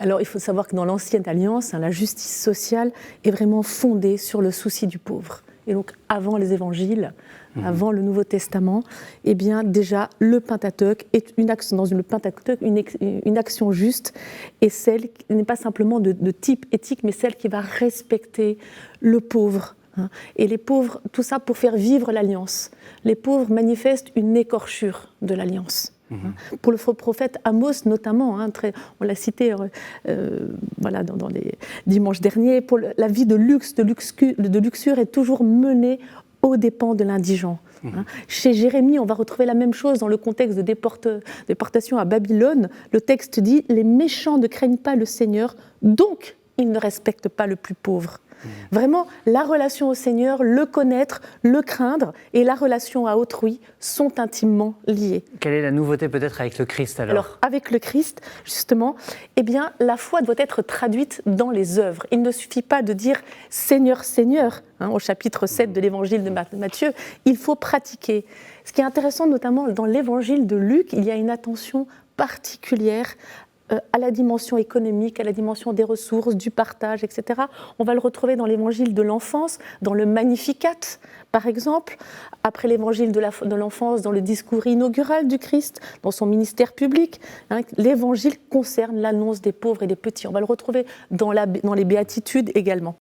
Alors, il faut savoir que dans l'Ancienne Alliance, la justice sociale est vraiment fondée sur le souci du pauvre. Et donc, avant les évangiles, avant le Nouveau Testament, eh bien, déjà, le Pentateuque est une action, dans le Pentateuque, une action juste, et celle qui n'est pas simplement de type éthique, mais celle qui va respecter le pauvre. Et les pauvres, tout ça pour faire vivre l'alliance. Les pauvres manifestent une écorchure de l'alliance. Pour le faux prophète Amos notamment, on l'a cité dans les dimanches derniers, pour la vie de luxure est toujours menée aux dépens de l'indigent. Chez Jérémie, on va retrouver la même chose dans le contexte de déportation à Babylone. Le texte dit « Les méchants ne craignent pas le Seigneur, donc ils ne respectent pas le plus pauvre ». Vraiment, la relation au Seigneur, le connaître, le craindre et la relation à autrui sont intimement liés. Quelle est la nouveauté peut-être avec le Christ alors ? Alors, avec le Christ, justement, eh bien, la foi doit être traduite dans les œuvres. Il ne suffit pas de dire « Seigneur, Seigneur », au chapitre 7 de l'évangile de Matthieu, il faut pratiquer. Ce qui est intéressant, notamment dans l'évangile de Luc, il y a une attention particulière à la dimension économique, à la dimension des ressources, du partage, etc. On va le retrouver dans l'évangile de l'enfance, dans le Magnificat, par exemple, après l'évangile de l'enfance, dans le discours inaugural du Christ, dans son ministère public. L'évangile concerne l'annonce des pauvres et des petits. On va le retrouver dans les béatitudes également.